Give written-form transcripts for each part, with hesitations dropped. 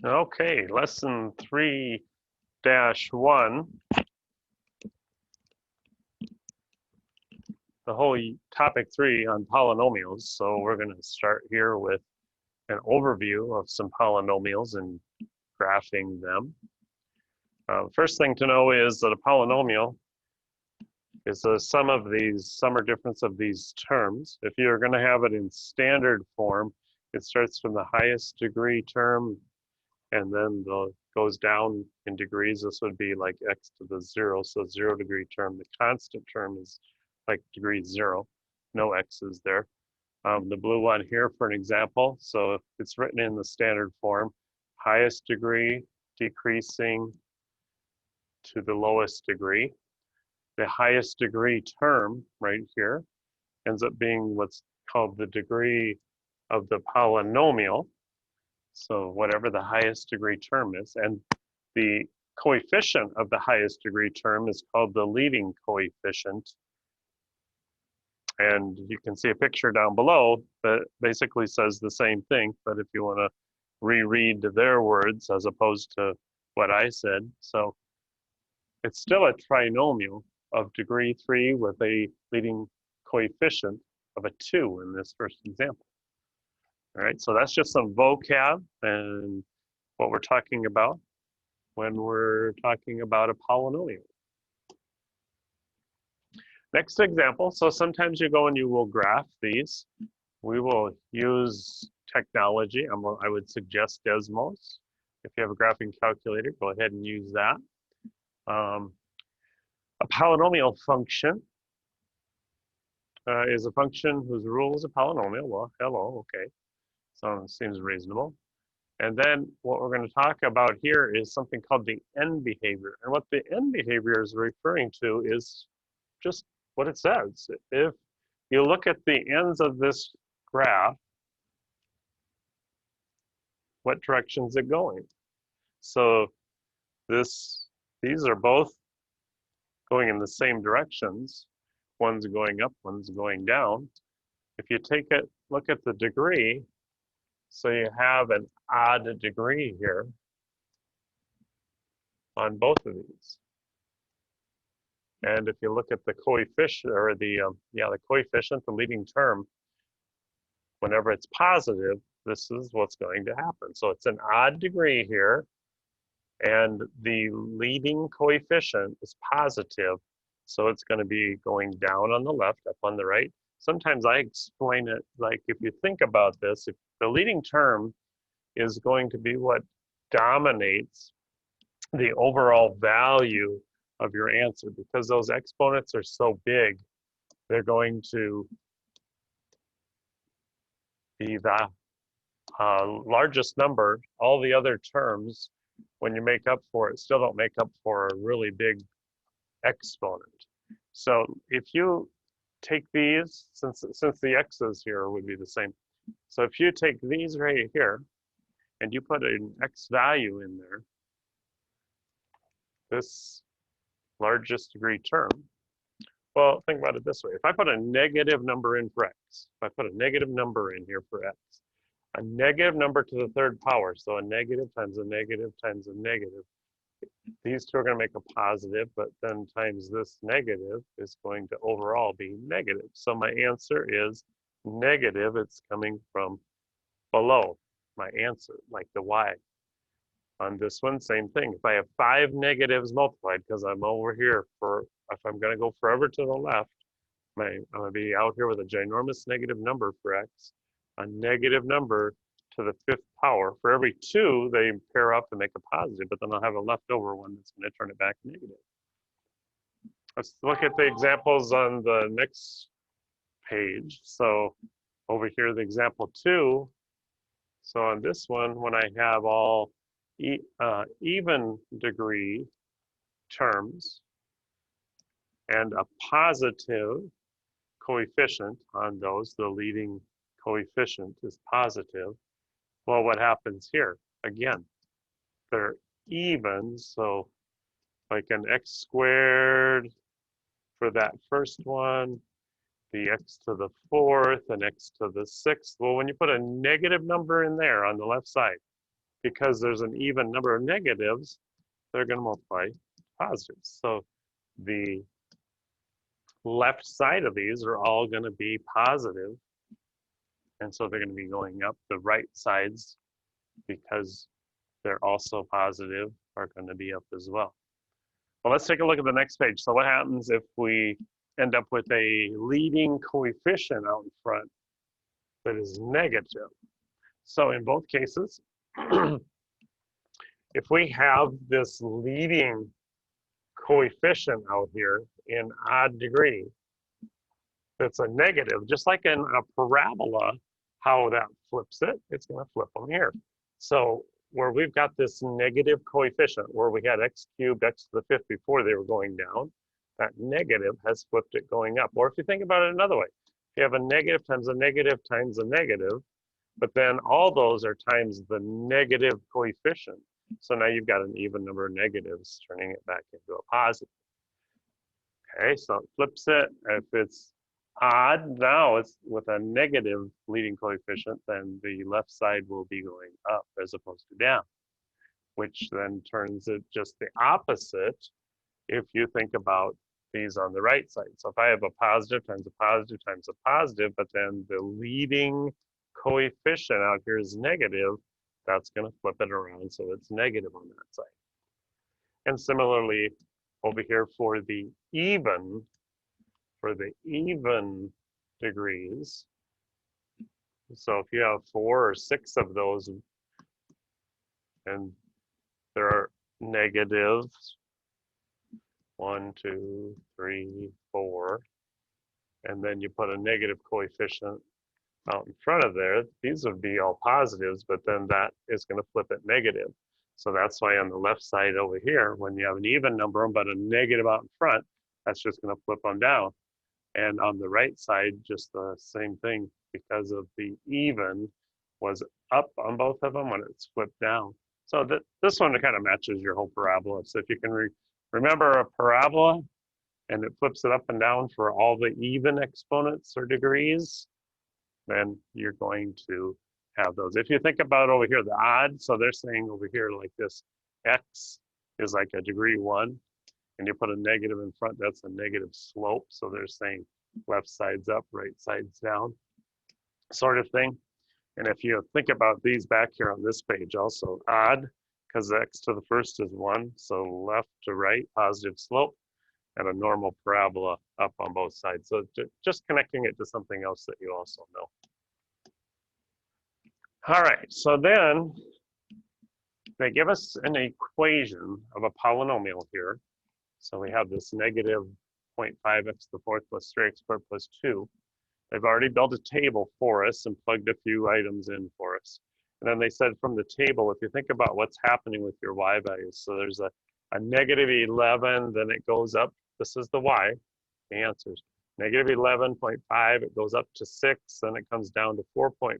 Okay, lesson 3-1. The whole topic 3 on polynomials. So we're going to start here with an overview of some polynomials and graphing them. First thing to know is that a polynomial is the sum or difference of these terms. If you're going to have it in standard form, it starts from the highest degree term and then goes down in degrees. This would be like x to the 0, so 0 degree term. The constant term is like degree 0, no x's there. The blue one here for an example, so it's written in the standard form, highest degree decreasing to the lowest degree. The highest degree term right here ends up being what's called the degree of the polynomial. So whatever the highest degree term is, and the coefficient of the highest degree term is called the leading coefficient. And you can see a picture down below that basically says the same thing, but if you want to reread their words as opposed to what I said. So it's still a trinomial of degree 3 with a leading coefficient of a 2 in this first example. All right, so that's just some vocab and what we're talking about when we're talking about a polynomial. Next example, so sometimes you go and you will graph these. We will use technology. I would suggest Desmos. If you have a graphing calculator, go ahead and use that. A polynomial function is a function whose rule is a polynomial. Well, hello, okay. So it seems reasonable. And then what we're going to talk about here is something called the end behavior. And what the end behavior is referring to is just what it says. If you look at the ends of this graph, what direction is it going? So these are both going in the same directions. One's going up, one's going down. If you look at the degree, so you have an odd degree here on both of these. And if you look at the coefficient, or the coefficient, the leading term, whenever it's positive, this is what's going to happen. So it's an odd degree here, and the leading coefficient is positive. So it's going to be going down on the left, up on the right. Sometimes I explain it like, if you think about this, if the leading term is going to be what dominates the overall value of your answer, because those exponents are so big, they're going to be the largest number. All the other terms, when you make up for it, still don't make up for a really big exponent. So if you take these, since the x's here would be the same, so if you take these right here and you put an x value in there, this largest degree term, well, think about it this way. If I put a negative number in for x, if I put a negative number in here for x, a negative number to the third power, so a negative times a negative times a negative, these two are going to make a positive, but then times this negative is going to overall be negative. So my answer is negative. It's coming from below my answer, like the y. On this one, same thing. If I have 5 negatives multiplied, because I'm over here if I'm going to go forever to the left, I'm going to be out here with a ginormous negative number for x, a negative number to the 5th power. For every 2, they pair up and make a positive, but then I'll have a leftover one that's going to turn it back negative. Let's look at the examples on the next page. So over here, the example 2. So on this one, when I have all even degree terms and a positive coefficient on those, the leading coefficient is positive. Well, what happens here? Again, they're even, so like an x squared for that first one, the x to the 4th and x to the 6th. Well, when you put a negative number in there on the left side, because there's an even number of negatives, they're going to multiply positives. So the left side of these are all going to be positive, and so they're going to be going up. The right sides, because they're also positive, are going to be up as well. Well, let's take a look at the next page. So what happens if we end up with a leading coefficient out in front that is negative? So in both cases, if we have this leading coefficient out here in odd degree that's a negative, just like in a parabola, how that flips it, it's going to flip them here. So where we've got this negative coefficient, where we had x cubed, x to the fifth before they were going down, that negative has flipped it going up. Or if you think about it another way, you have a negative times a negative times a negative, but then all those are times the negative coefficient. So now you've got an even number of negatives, turning it back into a positive. Okay, so it flips it. If it's odd, now it's with a negative leading coefficient, then the left side will be going up as opposed to down, which then turns it just the opposite if you think about these on the right side. So if I have a positive times a positive times a positive, but then the leading coefficient out here is negative, that's going to flip it around so it's negative on that side. And similarly, over here for the even degrees, so if you have 4 or 6 of those and there are negatives 1, 2, 3, 4, and then you put a negative coefficient out in front of there, these would be all positives, but then that is going to flip it negative. So that's why on the left side over here, when you have an even number but a negative out in front, that's just going to flip them down. And on the right side, just the same thing, because of the even was up on both of them when it's flipped down. So this one kind of matches your whole parabola. So if you can remember a parabola and it flips it up and down for all the even exponents or degrees, then you're going to have those. If you think about over here, the odd, so they're saying over here like this, x is like a degree 1, and you put a negative in front, that's a negative slope. So they're saying left side's up, right side's down, sort of thing. And if you think about these back here on this page also, odd, because x to the first is 1, so left to right, positive slope, and a normal parabola up on both sides. So just connecting it to something else that you also know. All right, so then they give us an equation of a polynomial here. So we have this negative 0.5x to the fourth plus 3x squared plus 2. They've already built a table for us and plugged a few items in for us. And then they said from the table, if you think about what's happening with your y values, so there's a negative 11, then it goes up. This is the y, the answers. Negative 11.5, it goes up to 6, then it comes down to 4.5,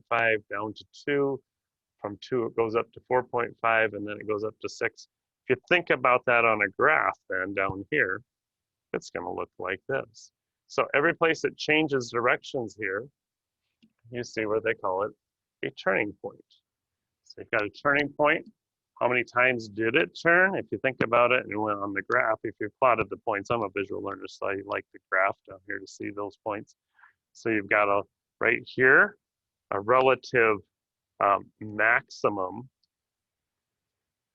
down to 2. From 2, it goes up to 4.5, and then it goes up to 6. If you think about that on a graph then down here, it's going to look like this. So every place it changes directions here, you see where they call it a turning point. So you've got a turning point. How many times did it turn? If you think about it and went on the graph, if you plotted the points, I'm a visual learner, so I like the graph down here to see those points. So you've got right here, a relative maximum.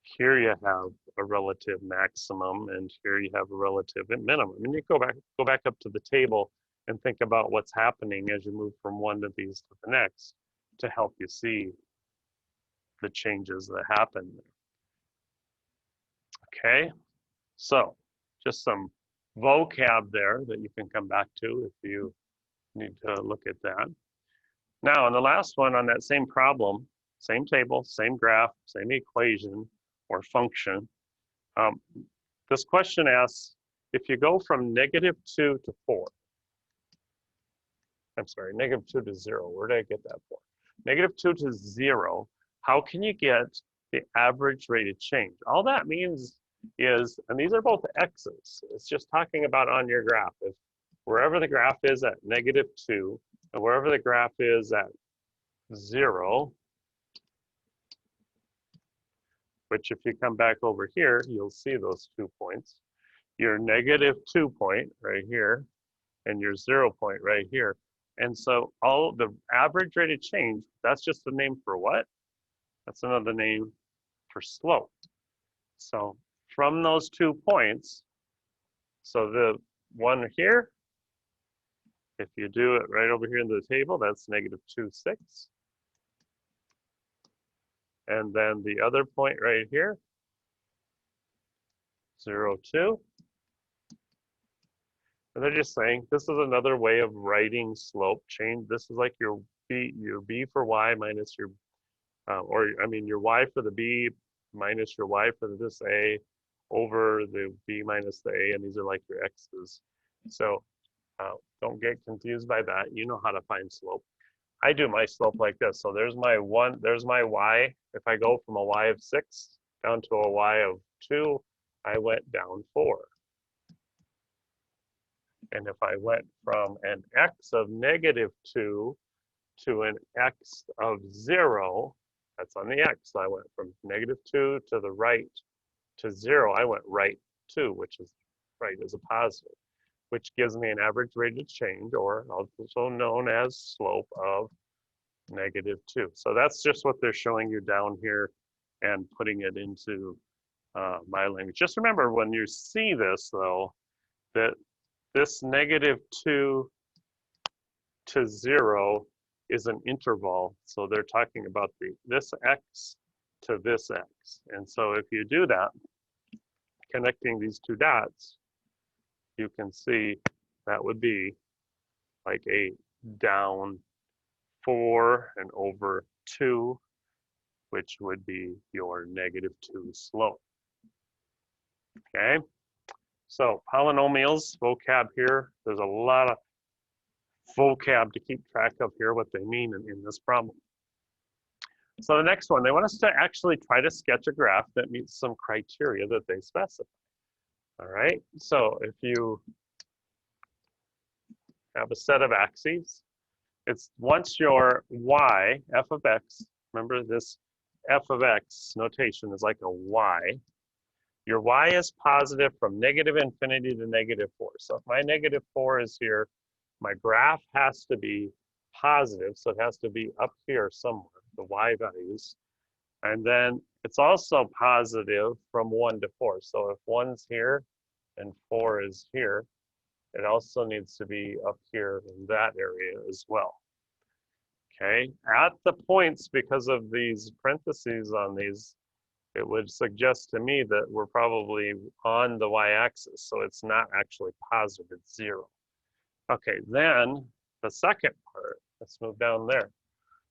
Here you have a relative maximum, and here you have a relative minimum. And you go back up to the table and think about what's happening as you move from one of these to the next to help you see the changes that happen there. Okay, so just some vocab there that you can come back to if you need to look at that. Now, on the last one, on that same problem, same table, same graph, same equation or function, this question asks, if you go from -2 to 4, I'm sorry, -2 to 0, where did I get that for? -2 to 0, how can you get the average rate of change? All that means is, and these are both x's, it's just talking about on your graph. If wherever the graph is at -2 and wherever the graph is at 0, which if you come back over here, you'll see those 2 points. Your -2 point right here, and your 0 point right here. And so all the average rate of change, that's just a name for what? That's another name for slope. So from those 2 points, so the one here, if you do it right over here in the table, that's -2.6. And then the other point right here, 0.2. And they're just saying this is another way of writing slope change. This is like your b for y minus your, your y for the b minus your y for this a over the b minus the a, and these are like your x's. So don't get confused by that. You know how to find slope. I do my slope like this. So there's my y. If I go from a y of 6 down to a y of 2, I went down 4. And if I went from an x of -2 to an x of 0, that's on the x. So I went from -2 to the right to 0. I went right 2, which is right as a positive, which gives me an average rate of change, or also known as slope of -2. So that's just what they're showing you down here and putting it into my language. Just remember when you see this, though, that this -2 to 0 is an interval. So they're talking about this x to this x. And so if you do that, connecting these two dots, you can see that would be like a down 4 and over 2, which would be your -2 slope. Okay, so polynomials, vocab here, there's a lot of vocab to keep track of here, what they mean in this problem. So the next one, they want us to actually try to sketch a graph that meets some criteria that they specify. All right, so if you have a set of axes, it's once your y, f of x, remember this f of x notation is like a y. Your y is positive from -infinity to -4. So if my -4 is here, my graph has to be positive. So it has to be up here somewhere, the y values. And then it's also positive from 1 to 4. So if 1's here and 4 is here, it also needs to be up here in that area as well. Okay, at the points, because of these parentheses on these, it would suggest to me that we're probably on the y-axis, so it's not actually positive, it's 0. Okay, then the second part, let's move down there.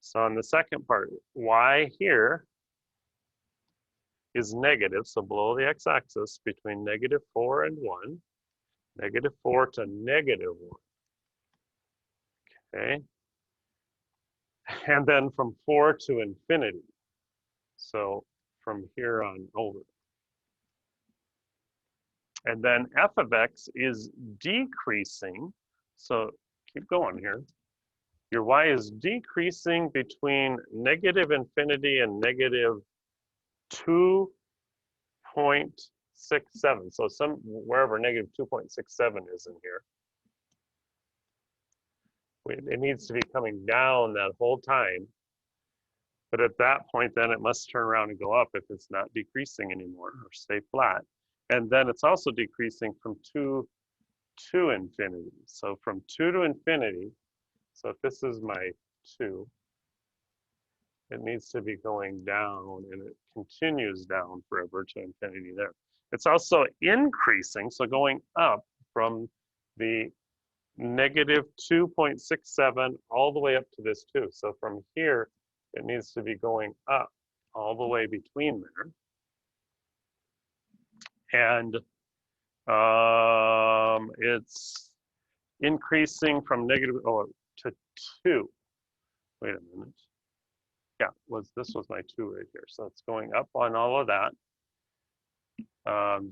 So on the second part, y here is negative, so below the x-axis between -4 and 1, -4 to -1. Okay, and then from 4 to infinity. So from here on over. And then f of x is decreasing. So keep going here. Your y is decreasing between -infinity and -2.67. So wherever -2.67 is in here. It needs to be coming down that whole time. But at that point, then it must turn around and go up if it's not decreasing anymore or stay flat. And then it's also decreasing from 2 to infinity. So from 2 to infinity, so if this is my 2, it needs to be going down, and it continues down forever to infinity there. It's also increasing, so going up from the -2.67 all the way up to this 2. So from here, it needs to be going up all the way between there. And it's increasing from to 2. Wait a minute. Yeah, this was my 2 right here. So it's going up on all of that.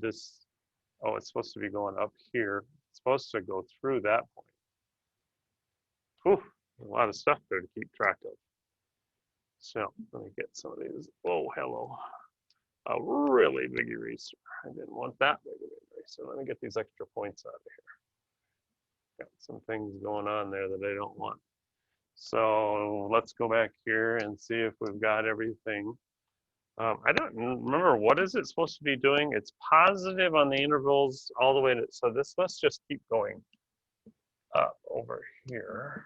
It's supposed to be going up here. It's supposed to go through that point. Whew, a lot of stuff there to keep track of. So let me get some of these. Oh, hello. a really big eraser. I didn't want that big of an eraser. Let me get these extra points out of here. Got some things going on there that I don't want. So let's go back here and see if we've got everything. I don't remember, what is it supposed to be doing? It's positive on the intervals all the way to, so this must just keep going up over here.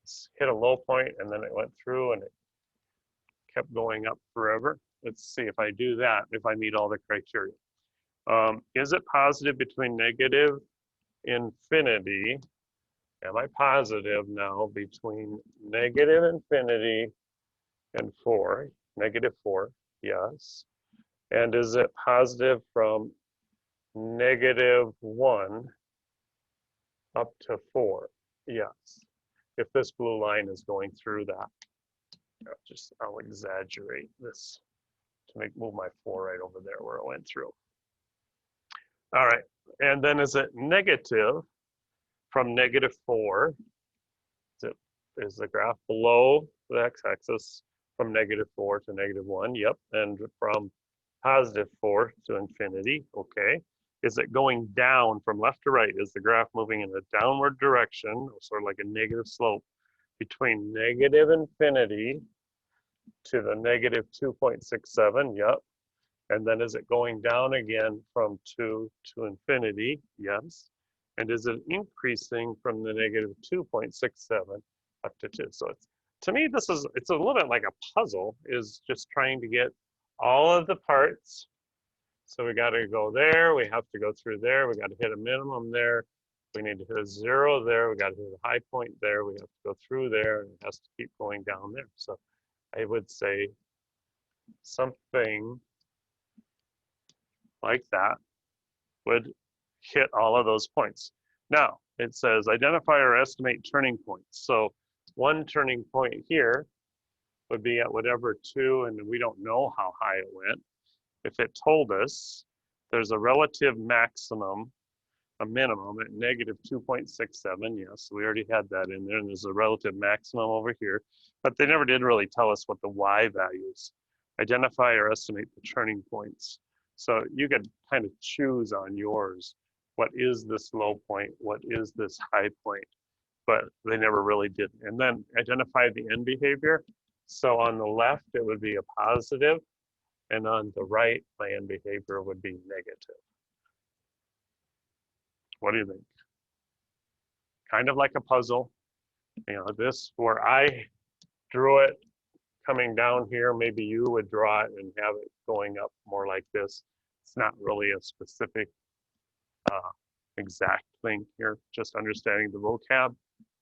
It's hit a low point and then it went through and it kept going up forever. Let's see if I do that, if I meet all the criteria. Is it positive between negative infinity? Am I positive now between negative infinity and 4? Negative 4, yes. And is it positive from negative 1 up to 4? Yes. If this blue line is going through that. I'll exaggerate this to move my 4 right over there where it went through. All right, and then is it negative from negative 4? Is the graph below the x-axis from negative 4 to negative 1? Yep, and from positive 4 to infinity, okay. Is it going down from left to right? Is the graph moving in a downward direction, sort of like a negative slope, between negative infinity to the negative 2.67? Yep. And then is it going down again from 2 to infinity? Yes. And is it increasing from the negative 2.67 up to 2? So it's, to me, it's a little bit like a puzzle, is just trying to get all of the parts. So we got to go there, we have to go through there, we got to hit a minimum there, we need to hit a 0 there, we got to hit a high point there, we have to go through there, and it has to keep going down there. So I would say something like that would hit all of those points. Now, it says identify or estimate turning points. So one turning point here would be at whatever 2, and we don't know how high it went. If it told us there's a relative maximum, a minimum at negative 2.67, yes, we already had that in there, and there's a relative maximum over here, but they never did really tell us what the y values. Identify or estimate the turning points. So you could kind of choose on yours, what is this low point, what is this high point, but they never really did. And then identify the end behavior. So on the left, it would be a positive, and on the right, my end behavior would be negative. What do you think? Kind of like a puzzle. You know, this, where I drew it coming down here, maybe you would draw it and have it going up more like this. It's not really a specific exact thing here, just understanding the vocab.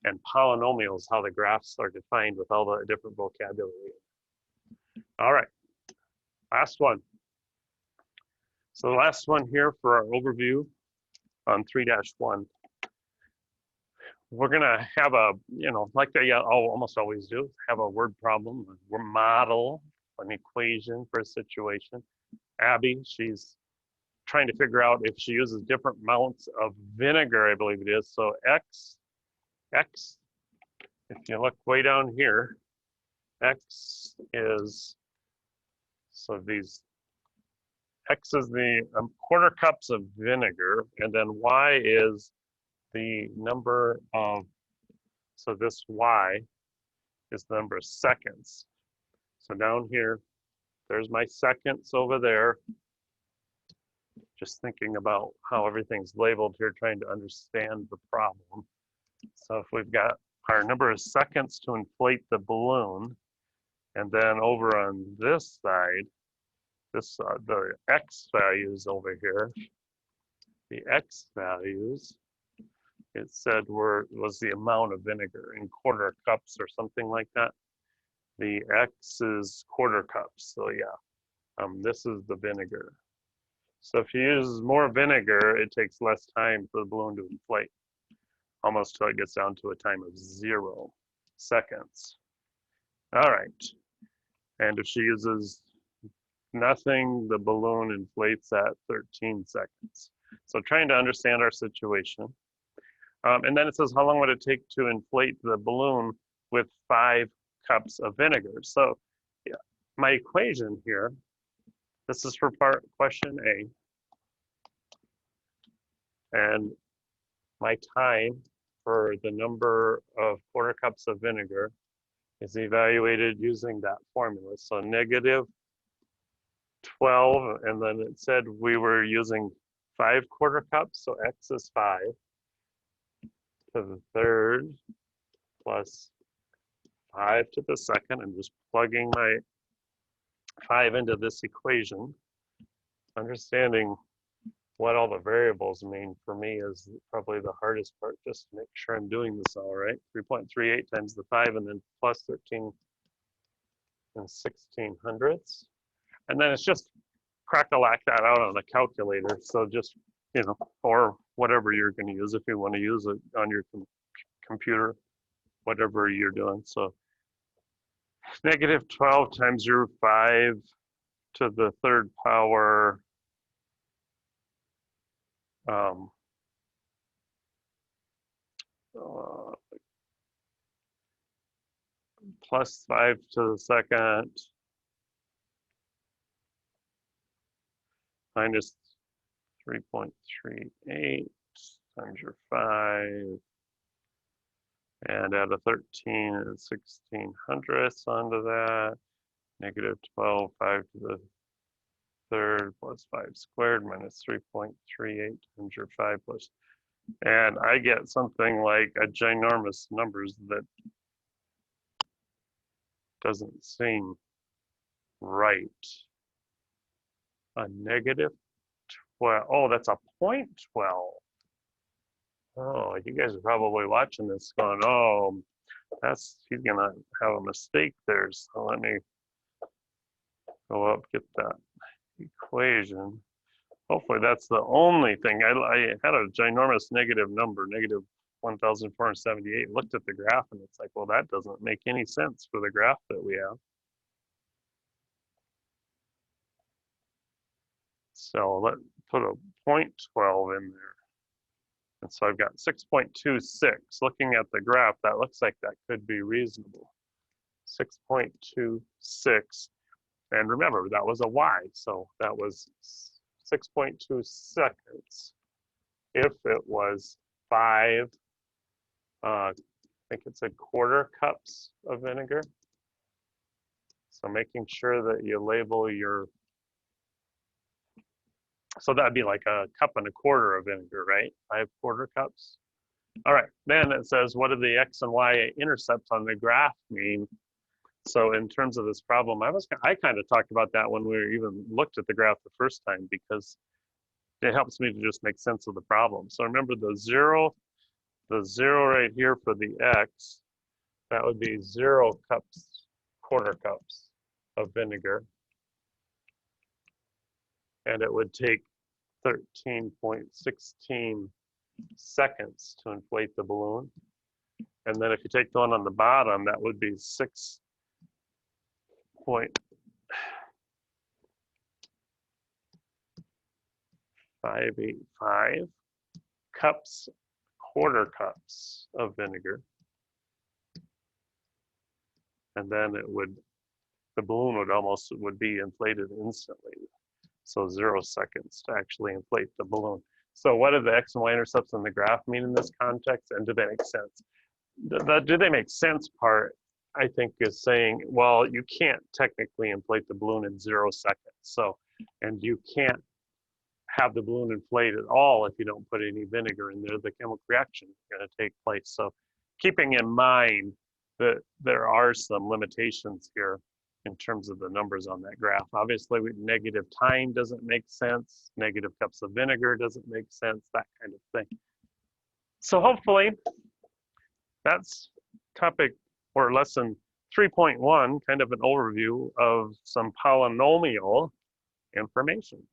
And polynomials, how the graphs are defined with all the different vocabulary. All right, last one. So the last one here for our overview on 3-1. We're gonna have a, you know, like I almost always do, have a word problem, a model, an equation for a situation. Abby, she's trying to figure out if she uses different amounts of vinegar, I believe it is. So X, if you look way down here, X is, so these, X is the quarter cups of vinegar, and then Y is the number of, so this Y is the number of seconds. So down here, there's my seconds over there. Just thinking about how everything's labeled here, trying to understand the problem. So if we've got our number of seconds to inflate the balloon, and then over on this side, this the X values over here, the X values, it said was the amount of vinegar in quarter cups or something like that. The X is quarter cups, so yeah, this is the vinegar. So if you use more vinegar, it takes less time for the balloon to inflate, almost till it gets down to a time of 0 seconds. All right, and if she uses nothing, the balloon inflates at 13 seconds. So trying to understand our situation. And then it says, how long would it take to inflate the balloon with 5 cups of vinegar? So yeah, my equation here This is for question A. And my time for the number of quarter cups of vinegar is evaluated using that formula. So negative 12, and then it said we were using 5 quarter cups, so x is 5 to the third plus 5 to the second. I'm just plugging my 5 into this equation. Understanding what all the variables mean for me is probably the hardest part, just to make sure I'm doing this all right. 3.38 times the 5 and then plus 13 and 1600ths. And then it's just crack-a-lack that out on the calculator. So just, you know, or whatever you're going to use if you want to use it on your computer, whatever you're doing. So negative 12 times your 5 to the third power plus 5 to the second minus 3.38 times your 5 and add a 13 and 1600ths onto that. Negative 12, 5 to the third plus 5 squared minus 3.38 times your 5 plus. And I get something like a ginormous numbers that doesn't seem right. A negative 12. Oh, that's a 0.12. Oh, you guys are probably watching this going, oh, he's gonna have a mistake there. So let me go up, get that equation. Hopefully that's the only thing. I had a ginormous negative number, negative 1,478. Looked at the graph and it's like, well, that doesn't make any sense for the graph that we have. So let's put a 0.12 in there. And so I've got 6.26. Looking at the graph, that looks like that could be reasonable. 6.26. And remember, that was a y, so that was 6.2 seconds. If it was 5, I think it's a quarter cups of vinegar. So making sure that you label your, so that'd be like a cup and a quarter of vinegar, right? 5 quarter cups. All right, then it says, what do the x and y intercepts on the graph mean? So in terms of this problem, I kind of talked about that when we even looked at the graph the first time, because it helps me to just make sense of the problem. So remember the zero right here for the x, that would be 0 cups, quarter cups of vinegar. And it would take 13.16 seconds to inflate the balloon. And then if you take the one on the bottom, that would be 6.585 cups, quarter cups of vinegar. And then it would, the balloon would be inflated instantly. So 0 seconds to actually inflate the balloon. So what do the x and y intercepts in the graph mean in this context, and do they make sense? The do they make sense part, I think, is saying, well, you can't technically inflate the balloon in 0 seconds. So, and you can't have the balloon inflate at all if you don't put any vinegar in there. The chemical reaction is going to take place. So keeping in mind that there are some limitations here in terms of the numbers on that graph. Obviously, negative time doesn't make sense. Negative cups of vinegar doesn't make sense, that kind of thing. So hopefully that's topic or lesson 3.1, kind of an overview of some polynomial information.